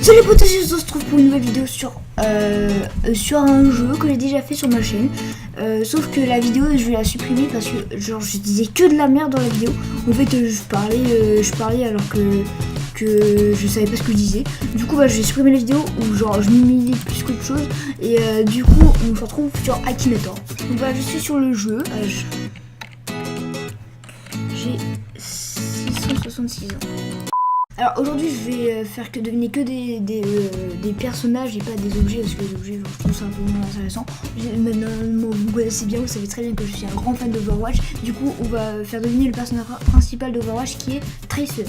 Salut potes, on se retrouve pour une nouvelle vidéo sur un jeu que j'ai déjà fait sur ma chaîne. Sauf que la vidéo je vais la supprimer parce que genre je disais que de la merde dans la vidéo. En fait je parlais alors que je savais pas ce que je disais. Du coup je vais supprimer la vidéo où genre je m'humilie plus qu'autre chose. Et du coup on se retrouve sur Akinator. Donc je suis sur le jeu. J'ai 666 ans. Alors aujourd'hui je vais faire que deviner que des personnages et pas des objets parce que les objets je trouve ça un peu moins intéressant. Maintenant vous connaissez bien, vous savez très bien que je suis un grand fan d'Overwatch. Du coup on va faire deviner le personnage principal d'Overwatch qui est Tracer.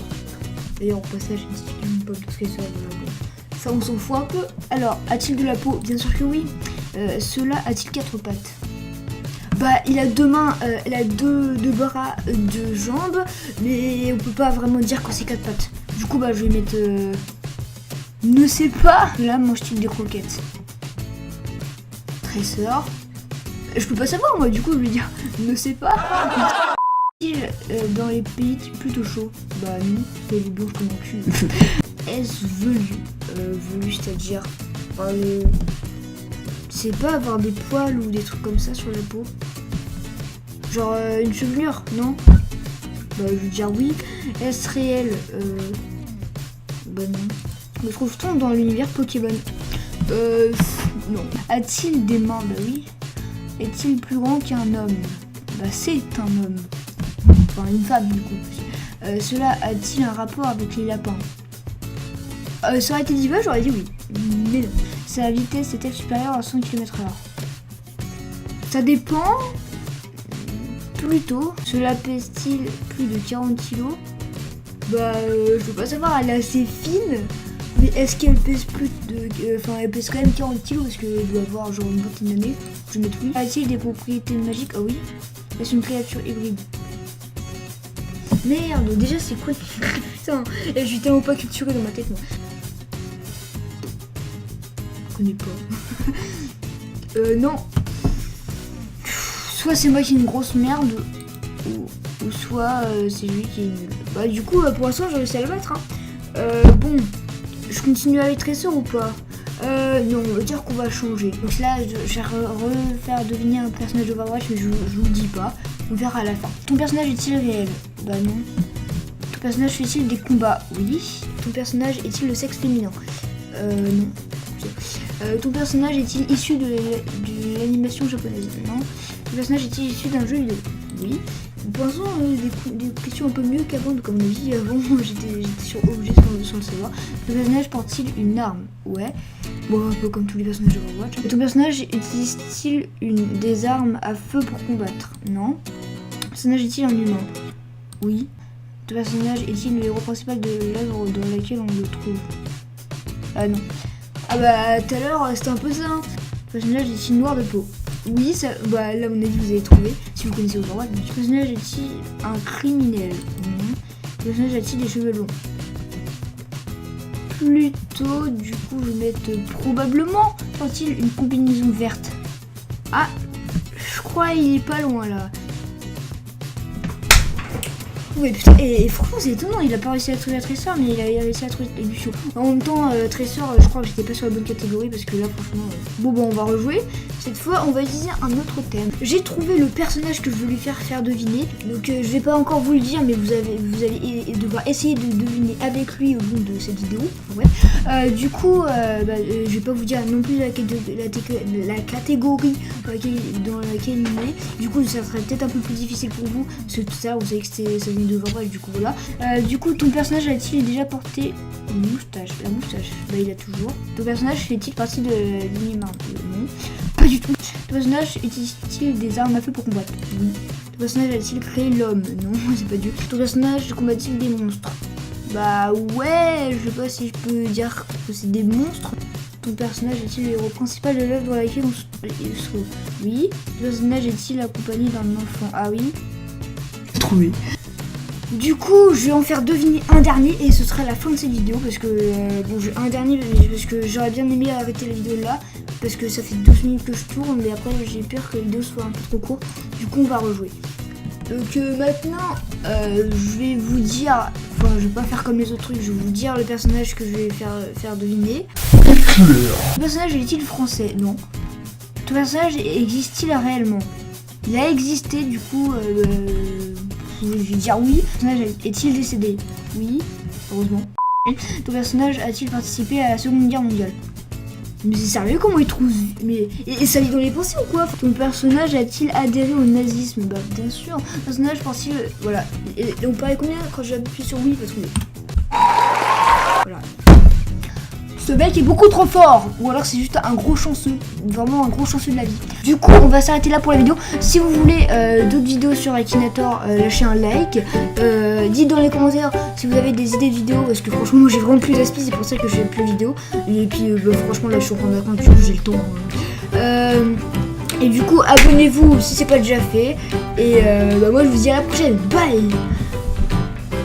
D'ailleurs au passage c'est une pomme de Tracer, ça on s'en fout un peu. Alors a-t-il de la peau? Bien sûr que oui. Cela a-t-il 4 pattes? Bah il a 2 mains, il a deux bras, 2 jambes, mais on peut pas vraiment dire que c'est 4 pattes. Du coup je vais mettre ne sais pas. Là mange-t-il des croquettes? Trésor. Je peux pas savoir moi, du coup je vais dire ne sais pas. Dans les pays plutôt chauds? Bah non, c'est les bouches comme un cul. Est-ce velu? Velu c'est-à-dire c'est pas avoir des poils ou des trucs comme ça sur la peau? Genre une chevelure, non? Bah je veux dire oui. Est-ce réel? Bah non. Me trouve-t-on dans l'univers Pokémon? Non. A-t-il des mains? Bah oui. Est-il plus grand qu'un homme? Bah c'est un homme. Enfin une femme du coup. Cela a-t-il un rapport avec les lapins? Ça aurait été dit bah j'aurais dit oui. Mais non. Sa vitesse est-elle supérieure à 100 km/h? Ça dépend. Plutôt. Cela pèse-t-il plus de 40 kg? Bah je peux pas savoir, elle est assez fine. Mais est-ce qu'elle pèse plus de... Enfin elle pèse quand même 40 kg parce qu'elle doit avoir genre une vingtaine d'années. Je vais mettre oui. A-t-il des propriétés magiques? Ah oui. Est-ce une créature hybride? Merde, déjà c'est quoi? Putain, je suis tellement pas culturée dans ma tête moi. Je connais pas. Non. Soit c'est moi qui ai une grosse merde, ou soit c'est lui qui est nul. Bah du coup pour l'instant j'ai réussi à le mettre hein. Bon, je continue avec Tracer ou pas? Non, on va dire qu'on va changer. Donc là je vais refaire deviner un personnage d'Overwatch mais je vous le dis pas. On verra à la fin. Ton personnage est-il réel? Bah non. Ton personnage fait-il des combats? Oui. Ton personnage est-il le sexe féminin? Non. Ton personnage est-il issu de l'animation japonaise? Non. Ton personnage est-il issu d'un jeu vidéo? Oui. Pour l'instant, des questions un peu mieux qu'avant, donc comme on a dit avant, j'étais sur objet sans le savoir. Ton personnage porte-t-il une arme? Ouais. Bon, un peu comme tous les personnages de Overwatch. Ton personnage utilise-t-il des armes à feu pour combattre? Non. Ton personnage est-il un humain? Oui. Ton personnage est-il le héros principal de l'œuvre dans laquelle on le trouve? Ah non. Ah bah tout à l'heure c'était un peu ça hein. Le personnage est-il noir de peau? Oui, ça, bah là on a dit vous avez trouvé si vous connaissez Overwatch. Le personnage est-il un criminel? Non. Le personnage a-t-il des cheveux longs? Plutôt, du coup je vais mettre probablement. Porte-t-il une combinaison verte? Ah, je crois il est pas loin là. Ouais, putain, et franchement c'est étonnant, il a pas réussi à trouver la Tracer mais il a réussi à trouver Lucio. En même temps Tracer je crois que j'étais pas sur la bonne catégorie parce que là franchement bon on va rejouer. Cette fois on va utiliser un autre thème. J'ai trouvé le personnage que je veux lui faire deviner. Donc je vais pas encore vous le dire mais vous allez devoir essayer de deviner avec lui au bout de cette vidéo. Ouais. Du coup je vais pas vous dire non plus la catégorie dans laquelle il est. Du coup ça serait peut-être un peu plus difficile pour vous parce que tout ça vous savez que ça vient de Overwatch du coup voilà. Du coup ton personnage a-t-il déjà porté une moustache? La moustache, bah il a toujours. Ton personnage fait-il partie de l'anime? Non. Pas du tout. Ton personnage utilise-t-il des armes à feu pour combattre? Oui. Ton personnage a-t-il créé l'homme? Non, c'est pas Dieu. Ton personnage combat-t-il des monstres? Bah ouais, je sais pas si je peux dire que c'est des monstres. Ton personnage est-il le héros principal de l'œuvre dans laquelle on se trouve? Oui. Ton personnage est-il accompagné d'un enfant? Ah oui. Trouvé. Du coup, je vais en faire deviner un dernier et ce sera la fin de cette vidéo parce que bon, j'ai un dernier parce que j'aurais bien aimé arrêter la vidéo là parce que ça fait 12 minutes que je tourne mais après j'ai peur que la vidéo soit un peu trop courte. Du coup, on va rejouer. Donc maintenant, je vais vous dire, enfin je vais pas faire comme les autres trucs, je vais vous dire le personnage que je vais faire deviner. Le personnage est-il français? Non. Ton personnage existe-t-il réellement? Il a existé, du coup, je vais dire oui. Ton personnage est-il décédé? Oui, heureusement. Ton personnage a-t-il participé à la Seconde Guerre mondiale? Mais c'est sérieux, comment il trouve? Mais et ça lit dans les pensées ou quoi? Ton personnage a-t-il adhéré au nazisme? Bah bien sûr. Ton personnage pense-t-il... Voilà. Et on parlait combien quand j'ai appuyé sur oui? Parce que... Voilà. Ce mec est beaucoup trop fort. Ou alors c'est juste un gros chanceux. Vraiment un gros chanceux de la vie. Du coup on va s'arrêter là pour la vidéo. Si vous voulez d'autres vidéos sur Akinator, lâchez un like. Dites dans les commentaires si vous avez des idées de vidéos. Parce que franchement moi j'ai vraiment plus d'aspi. C'est pour ça que je fais plus de vidéos. Et puis franchement là je suis en train de raconter, j'ai le temps. Et du coup abonnez-vous si c'est pas déjà fait. Et moi je vous dis à la prochaine. Bye.